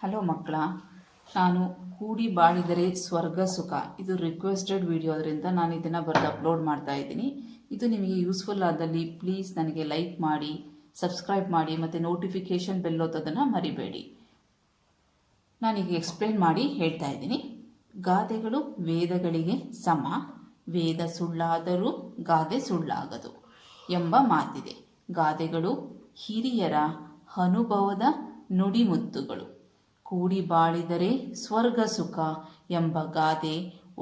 Hello ಮಕ್ಕಳ, ನಾನು ಕೂಡಿ ಬಾಳಿದರೆ ಸ್ವರ್ಗ ಸುಖ ಇದು ರಿಕ್ವೆಸ್ಟೆಡ್ ವಿಡಿಯೋ ಅದರಿಂದ ನಾನು ಇದನ್ನು ಬರೆದು ಅಪ್ಲೋಡ್ ಮಾಡ್ತಾ ಇದ್ದೀನಿ. ಇದು ನಿಮಗೆ ಯೂಸ್ಫುಲ್ ಆದಲ್ಲಿ ಪ್ಲೀಸ್ ನನಗೆ ಲೈಕ್ ಮಾಡಿ, ಸಬ್ಸ್ಕ್ರೈಬ್ ಮಾಡಿ ಮತ್ತು ನೋಟಿಫಿಕೇಷನ್ ಬೆಲ್ ಒತ್ತೋದನ್ನು ಮರಿಬೇಡಿ. ನಾನೀಗ ಎಕ್ಸ್ಪ್ಲೇನ್ ಮಾಡಿ ಹೇಳ್ತಾ ಇದ್ದೀನಿ. ಗಾದೆಗಳು ವೇದಗಳಿಗೆ ಸಮ, ವೇದ ಸುಳ್ಳಾದರೂ ಗಾದೆ ಸುಳ್ಳಾಗದು ಎಂಬ ಮಾತಿದೆ. ಗಾದೆಗಳು ಹಿರಿಯರ ಅನುಭವದ ನುಡಿಮುತ್ತುಗಳು. ಕೂಡಿ ಬಾಳಿದರೆ ಸ್ವರ್ಗ ಸುಖ ಎಂಬ ಗಾದೆ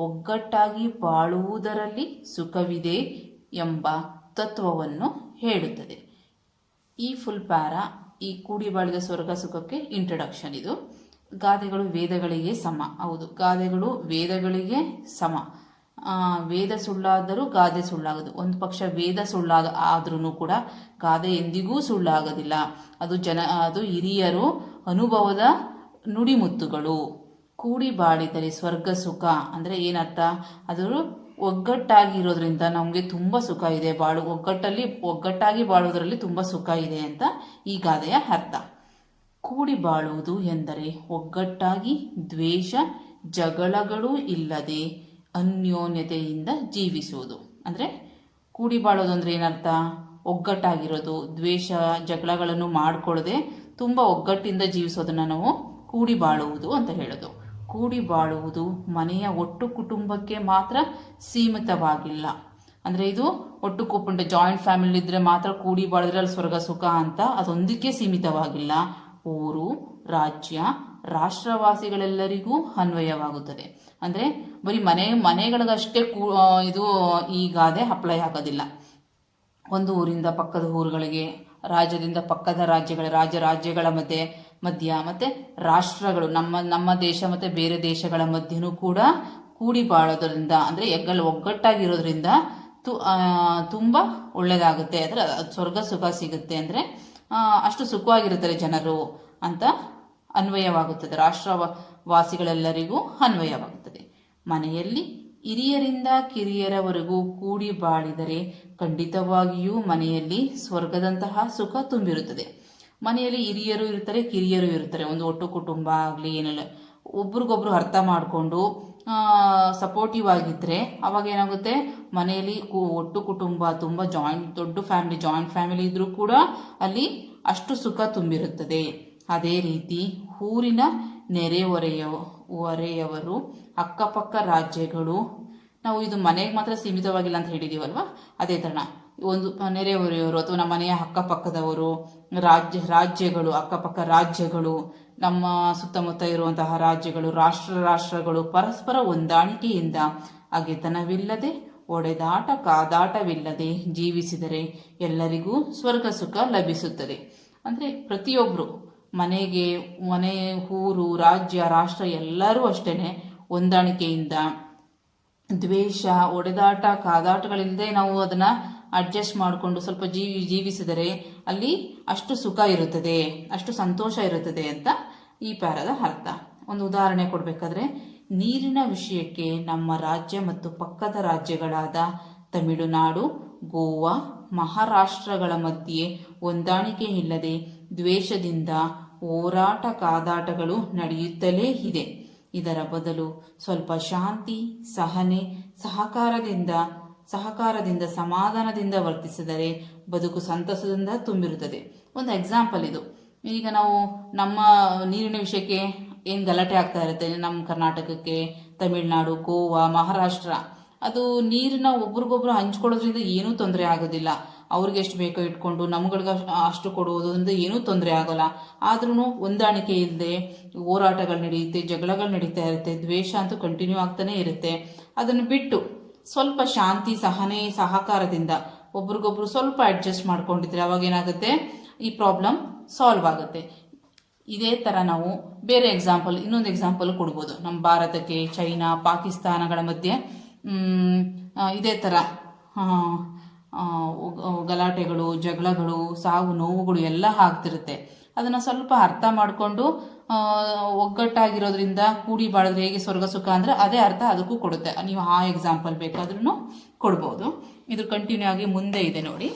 ಒಗ್ಗಟ್ಟಾಗಿ ಬಾಳುವುದರಲ್ಲಿ ಸುಖವಿದೆ ಎಂಬ ತತ್ವವನ್ನು ಹೇಳುತ್ತದೆ. ಈ ಫುಲ್ ಪ್ಯಾರಾ ಈ ಕೂಡಿ ಬಾಳಿದ ಸ್ವರ್ಗ ಸುಖಕ್ಕೆ ಇಂಟ್ರಡಕ್ಷನ್. ಇದು ಗಾದೆಗಳು ವೇದಗಳಿಗೆ ಸಮ. ಹೌದು, ಗಾದೆಗಳು ವೇದಗಳಿಗೆ ಸಮ. ವೇದ ಸುಳ್ಳಾದರೂ ಗಾದೆ ಸುಳ್ಳಾಗದು. ಒಂದು ಪಕ್ಷ ವೇದ ಆದ್ರೂ ಕೂಡ ಗಾದೆ ಎಂದಿಗೂ ಸುಳ್ಳಾಗೋದಿಲ್ಲ. ಅದು ಹಿರಿಯರು ಅನುಭವದ ನುಡಿಮುತ್ತುಗಳು. ಕೂಡಿ ಬಾಳಿದರೆ ಸ್ವರ್ಗ ಸುಖ ಅಂದರೆ ಏನರ್ಥ? ಅದು ಒಗ್ಗಟ್ಟಾಗಿರೋದ್ರಿಂದ ನಮಗೆ ತುಂಬ ಸುಖ ಇದೆ, ಒಗ್ಗಟ್ಟಾಗಿ ಬಾಳುವುದರಲ್ಲಿ ತುಂಬ ಸುಖ ಇದೆ ಅಂತ ಈ ಗಾದೆಯ ಅರ್ಥ. ಕೂಡಿ ಬಾಳುವುದು ಎಂದರೆ ಒಗ್ಗಟ್ಟಾಗಿ ದ್ವೇಷ ಜಗಳಗಳು ಇಲ್ಲದೆ ಅನ್ಯೋನ್ಯತೆಯಿಂದ ಜೀವಿಸುವುದು. ಅಂದರೆ ಕೂಡಿ ಬಾಳೋದು ಅಂದರೆ ಏನರ್ಥ? ಒಗ್ಗಟ್ಟಾಗಿರೋದು, ದ್ವೇಷ ಜಗಳಗಳನ್ನು ಮಾಡಿಕೊಳ್ಳದೆ ತುಂಬ ಒಗ್ಗಟ್ಟಿಂದ ಜೀವಿಸೋದನ್ನು ನಾವು ಕೂಡಿ ಬಾಳುವುದು ಅಂತ ಹೇಳೋದು. ಕೂಡಿ ಬಾಳುವುದು ಮನೆಯ ಒಟ್ಟು ಕುಟುಂಬಕ್ಕೆ ಮಾತ್ರ ಸೀಮಿತವಾಗಿಲ್ಲ. ಅಂದರೆ ಇದು ಒಟ್ಟು ಕುಟುಂಬ ಜಾಯಿಂಟ್ ಫ್ಯಾಮಿಲಿ ಇದ್ರೆ ಮಾತ್ರ ಕೂಡಿ ಬಾಳಿದ್ರೆ ಅಲ್ಲಿ ಸ್ವರ್ಗ ಸುಖ ಅಂತ ಅದೊಂದಕ್ಕೆ ಸೀಮಿತವಾಗಿಲ್ಲ. ಊರು, ರಾಜ್ಯ, ರಾಷ್ಟ್ರವಾಸಿಗಳೆಲ್ಲರಿಗೂ ಅನ್ವಯವಾಗುತ್ತದೆ. ಅಂದರೆ ಬರೀ ಮನೆಗಳಿಗಷ್ಟೇ ಇದು ಈ ಗಾದೆ ಅಪ್ಲೈ ಆಗೋದಿಲ್ಲ. ಒಂದು ಊರಿಂದ ಪಕ್ಕದ ಊರುಗಳಿಗೆ, ರಾಜ್ಯದಿಂದ ಪಕ್ಕದ ರಾಜ್ಯಗಳ ಮಧ್ಯ ಮತ್ತೆ ರಾಷ್ಟ್ರಗಳು, ನಮ್ಮ ದೇಶ ಮತ್ತೆ ಬೇರೆ ದೇಶಗಳ ಮಧ್ಯನೂ ಕೂಡ ಕೂಡಿ ಬಾಳೋದ್ರಿಂದ ಅಂದರೆ ಒಗ್ಗಟ್ಟಾಗಿರೋದ್ರಿಂದ ತುಂಬ ಒಳ್ಳೆಯದಾಗುತ್ತೆ. ಅಂದರೆ ಸ್ವರ್ಗ ಸುಖ ಸಿಗುತ್ತೆ. ಅಂದರೆ ಅಷ್ಟು ಸುಖವಾಗಿರುತ್ತಾರೆ ಜನರು ಅಂತ ಅನ್ವಯವಾಗುತ್ತದೆ. ರಾಷ್ಟ್ರವಾಸಿಗಳೆಲ್ಲರಿಗೂ ಅನ್ವಯವಾಗುತ್ತದೆ. ಮನೆಯಲ್ಲಿ ಹಿರಿಯರಿಂದ ಕಿರಿಯರವರೆಗೂ ಕೂಡಿ ಬಾಳಿದರೆ ಖಂಡಿತವಾಗಿಯೂ ಮನೆಯಲ್ಲಿ ಸ್ವರ್ಗದಂತಹ ಸುಖ ತುಂಬಿರುತ್ತದೆ. ಮನೆಯಲ್ಲಿ ಹಿರಿಯರು ಇರ್ತಾರೆ, ಕಿರಿಯರು ಇರ್ತಾರೆ. ಒಂದು ಒಟ್ಟು ಕುಟುಂಬ ಆಗಲಿ ಏನಿಲ್ಲ, ಒಬ್ರಿಗೊಬ್ರು ಅರ್ಥ ಮಾಡಿಕೊಂಡು ಸಪೋರ್ಟಿವ್ ಆಗಿದ್ರೆ ಅವಾಗ ಏನಾಗುತ್ತೆ, ಮನೆಯಲ್ಲಿ ಒಟ್ಟು ಕುಟುಂಬ ತುಂಬ ದೊಡ್ಡ ಜಾಯಿಂಟ್ ಫ್ಯಾಮಿಲಿ ಇದ್ರೂ ಕೂಡ ಅಲ್ಲಿ ಅಷ್ಟು ಸುಖ ತುಂಬಿರುತ್ತದೆ. ಅದೇ ರೀತಿ ಊರಿನ ನೆರೆಹೊರೆಯವರು, ಅಕ್ಕಪಕ್ಕ ರಾಜ್ಯಗಳು, ನಾವು ಇದು ಮನೆಗೆ ಮಾತ್ರ ಸೀಮಿತವಾಗಿಲ್ಲ ಅಂತ ಹೇಳಿದೀವಲ್ವಾ, ಅದೇ ಥರ ಒಂದು ನೆರೆಹೊರೆಯವರು ಅಥವಾ ನಮ್ಮ ಮನೆಯ ಅಕ್ಕಪಕ್ಕದವರು, ರಾಜ್ಯಗಳು, ಅಕ್ಕಪಕ್ಕ ರಾಜ್ಯಗಳು, ನಮ್ಮ ಸುತ್ತಮುತ್ತ ಇರುವಂತಹ ರಾಜ್ಯಗಳು, ರಾಷ್ಟ್ರಗಳು ಪರಸ್ಪರ ಹೊಂದಾಣಿಕೆಯಿಂದ ಅಗೆತನವಿಲ್ಲದೆ ಒಡೆದಾಟ ಕಾದಾಟವಿಲ್ಲದೆ ಜೀವಿಸಿದರೆ ಎಲ್ಲರಿಗೂ ಸ್ವರ್ಗ ಸುಖ ಲಭಿಸುತ್ತದೆ. ಅಂದರೆ ಪ್ರತಿಯೊಬ್ಬರು ಮನೆ, ಊರು, ರಾಜ್ಯ, ರಾಷ್ಟ್ರ ಎಲ್ಲರೂ ಅಷ್ಟೇ ಹೊಂದಾಣಿಕೆಯಿಂದ, ದ್ವೇಷ, ಒಡೆದಾಟ ಕಾದಾಟಗಳಿಲ್ಲದೆ ನಾವು ಅದನ್ನು ಅಡ್ಜಸ್ಟ್ ಮಾಡಿಕೊಂಡು ಸ್ವಲ್ಪ ಜೀವಿಸಿದರೆ ಅಲ್ಲಿ ಅಷ್ಟು ಸುಖ ಇರುತ್ತದೆ, ಅಷ್ಟು ಸಂತೋಷ ಇರುತ್ತದೆ ಅಂತ ಈ ಪ್ಯಾರದ ಅರ್ಥ. ಒಂದು ಉದಾಹರಣೆ ಕೊಡಬೇಕಾದ್ರೆ, ನೀರಿನ ವಿಷಯಕ್ಕೆ ನಮ್ಮ ರಾಜ್ಯ ಮತ್ತು ಪಕ್ಕದ ರಾಜ್ಯಗಳಾದ ತಮಿಳುನಾಡು, ಗೋವಾ, ಮಹಾರಾಷ್ಟ್ರಗಳ ಮಧ್ಯೆ ಹೊಂದಾಣಿಕೆ ಇಲ್ಲದೆ ದ್ವೇಷದಿಂದ ಹೋರಾಟ ಕಾದಾಟಗಳು ನಡೆಯುತ್ತಲೇ ಇದೆ. ಇದರ ಬದಲು ಸ್ವಲ್ಪ ಶಾಂತಿ, ಸಹನೆ, ಸಹಕಾರದಿಂದ ಸಮಾಧಾನದಿಂದ ವರ್ತಿಸಿದರೆ ಬದುಕು ಸಂತಸದಿಂದ ತುಂಬಿರುತ್ತದೆ. ಒಂದು ಎಕ್ಸಾಂಪಲ್ ಇದು. ಈಗ ನಾವು ನಮ್ಮ ನೀರಿನ ವಿಷಯಕ್ಕೆ ಏನು ಗಲಾಟೆ ಆಗ್ತಾ ಇರುತ್ತೆ ನಮ್ಮ ಕರ್ನಾಟಕಕ್ಕೆ, ತಮಿಳುನಾಡು, ಗೋವಾ, ಮಹಾರಾಷ್ಟ್ರ, ಅದು ನೀರನ್ನ ಒಬ್ರಿಗೊಬ್ರು ಹಂಚ್ಕೊಳ್ಳೋದ್ರಿಂದ ಏನೂ ತೊಂದರೆ ಆಗೋದಿಲ್ಲ. ಅವ್ರಿಗೆ ಎಷ್ಟು ಬೇಕೋ ಇಟ್ಕೊಂಡು ನಮ್ಗಳಿಗೆ ಅಷ್ಟು ಕೊಡುವುದರಿಂದ ಏನೂ ತೊಂದರೆ ಆಗೋಲ್ಲ. ಆದ್ರೂ ಹೊಂದಾಣಿಕೆ ಇಲ್ಲದೆ ಹೋರಾಟಗಳು ನಡೆಯುತ್ತೆ, ಜಗಳಗಳು ನಡೀತಾ ಇರುತ್ತೆ, ದ್ವೇಷ ಅಂತೂ ಕಂಟಿನ್ಯೂ ಆಗ್ತಾನೆ ಇರುತ್ತೆ. ಅದನ್ನು ಬಿಟ್ಟು ಸ್ವಲ್ಪ ಶಾಂತಿ, ಸಹನೆ, ಸಹಕಾರದಿಂದ ಒಬ್ರಿಗೊಬ್ರು ಸ್ವಲ್ಪ ಅಡ್ಜಸ್ಟ್ ಮಾಡ್ಕೊಂಡಿದ್ರೆ ಅವಾಗ ಏನಾಗುತ್ತೆ, ಈ ಪ್ರಾಬ್ಲಮ್ ಸಾಲ್ವ್ ಆಗುತ್ತೆ. ಇದೇ ಥರ ನಾವು ಬೇರೆ ಇನ್ನೊಂದು ಎಕ್ಸಾಂಪಲ್ ಕೊಡ್ಬೋದು. ನಮ್ಮ ಭಾರತಕ್ಕೆ ಚೈನಾ, ಪಾಕಿಸ್ತಾನಗಳ ಮಧ್ಯೆ ಇದೇ ಥರ ಗಲಾಟೆಗಳು, ಜಗಳಗಳು, ಸಾವು ನೋವುಗಳು ಎಲ್ಲ ಆಗ್ತಿರುತ್ತೆ. ಅದನ್ನು ಸ್ವಲ್ಪ ಅರ್ಥ ಮಾಡಿಕೊಂಡು ಒಗ್ಗಟ್ಟಾಗಿರೋದ್ರಿಂದ ಕೂಡಿ ಬಾಳಿದ್ರೆ ಹೇಗೆ ಸ್ವರ್ಗ ಸುಖ ಅಂದರೆ ಅದೇ ಅರ್ಥ ಅದಕ್ಕೂ ಕೊಡುತ್ತೆ. ನೀವು ಆ ಎಕ್ಸಾಂಪಲ್ ಬೇಕಾದ್ರೂ ಕೊಡ್ಬೋದು. ಇದು ಕಂಟಿನ್ಯೂ ಆಗಿ ಮುಂದೆ ಇದೆ ನೋಡಿ.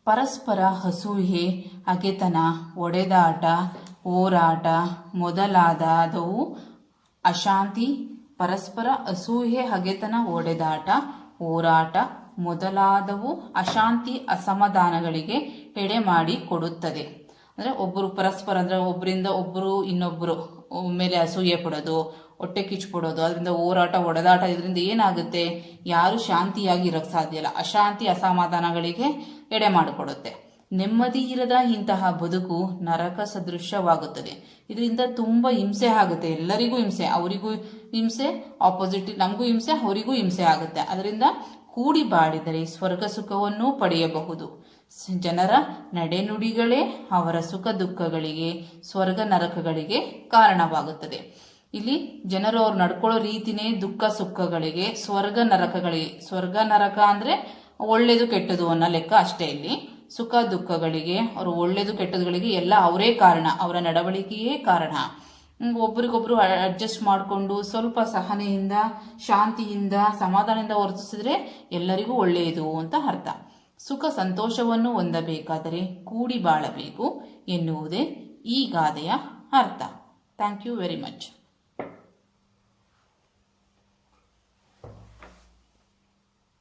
ಪರಸ್ಪರ ಅಸೂಯೆ, ಹಗೆತನ, ಒಡೆದಾಟ, ಹೋರಾಟ ಮೊದಲಾದವು ಅಶಾಂತಿ. ಪರಸ್ಪರ ಅಸೂಯೆ, ಹಗೆತನ, ಒಡೆದಾಟ, ಹೋರಾಟ ಮೊದಲಾದವು ಅಶಾಂತಿ, ಅಸಮಾಧಾನಗಳಿಗೆ ಎಡೆ ಮಾಡಿ ಕೊಡುತ್ತದೆ. ಅಂದರೆ ಒಬ್ಬರು ಪರಸ್ಪರ ಅಂದರೆ ಒಬ್ಬರಿಂದ ಒಬ್ಬರು ಇನ್ನೊಬ್ಬರು ಮೇಲೆ ಅಸೂಯೆ ಪಡೋದು, ಹೊಟ್ಟೆ ಕಿಚ್ಚುಪಡೋದು, ಅದರಿಂದ ಹೋರಾಟ ಒಡೆದಾಟ, ಇದರಿಂದ ಏನಾಗುತ್ತೆ, ಯಾರು ಶಾಂತಿಯಾಗಿ ಇರೋಕ್ಕೆ ಸಾಧ್ಯ ಇಲ್ಲ. ಅಶಾಂತಿ, ಅಸಮಾಧಾನಗಳಿಗೆ ಎಡೆ ಮಾಡಿಕೊಡುತ್ತೆ. ನೆಮ್ಮದಿ ಇರದ ಇಂತಹ ಬದುಕು ನರಕ ಸದೃಶವಾಗುತ್ತದೆ. ಇದರಿಂದ ತುಂಬ ಹಿಂಸೆ ಆಗುತ್ತೆ, ಎಲ್ಲರಿಗೂ ಹಿಂಸೆ, ಅವರಿಗೂ ಹಿಂಸೆ, ಆಪೋಸಿಟ್ ನಮಗೂ ಹಿಂಸೆ, ಅವರಿಗೂ ಹಿಂಸೆ ಆಗುತ್ತೆ. ಅದರಿಂದ ಕೂಡಿ ಬಾಳಿದರೆ ಸ್ವರ್ಗ ಸುಖವನ್ನು ಪಡೆಯಬಹುದು. ಜನರ ನಡೆನುಡಿಗಳೇ ಅವರ ಸುಖ ದುಃಖಗಳಿಗೆ, ಸ್ವರ್ಗ ನರಕಗಳಿಗೆ ಕಾರಣವಾಗುತ್ತದೆ. ಇಲ್ಲಿ ಜನರು ಅವ್ರು ನಡ್ಕೊಳ್ಳೋ ರೀತಿನೇ ದುಃಖ ಸುಖಗಳಿಗೆ, ಸ್ವರ್ಗ ನರಕಗಳಿಗೆ. ಸ್ವರ್ಗ ನರಕ ಅಂದರೆ ಒಳ್ಳೇದು ಕೆಟ್ಟದು ಅನ್ನೋ ಲೆಕ್ಕ ಅಷ್ಟೇ. ಇಲ್ಲಿ ಸುಖ ದುಃಖಗಳಿಗೆ, ಅವರು ಒಳ್ಳೇದು ಕೆಟ್ಟದುಗಳಿಗೆ ಎಲ್ಲ ಅವರೇ ಕಾರಣ, ಅವರ ನಡವಳಿಕೆಯೇ ಕಾರಣ. ಒಬ್ರಿಗೊಬ್ರು ಅಡ್ಜಸ್ಟ್ ಮಾಡಿಕೊಂಡು ಸ್ವಲ್ಪ ಸಹನೆಯಿಂದ, ಶಾಂತಿಯಿಂದ, ಸಮಾಧಾನದಿಂದ ವರ್ತಿಸಿದ್ರೆ ಎಲ್ಲರಿಗೂ ಒಳ್ಳೆಯದು ಅಂತ ಅರ್ಥ. ಸುಖ ಸಂತೋಷವನ್ನು ಹೊಂದಬೇಕಾದರೆ ಕೂಡಿ ಬಾಳಬೇಕು ಎನ್ನುವುದೇ ಈ ಗಾದೆಯ ಅರ್ಥ. Thank you very much.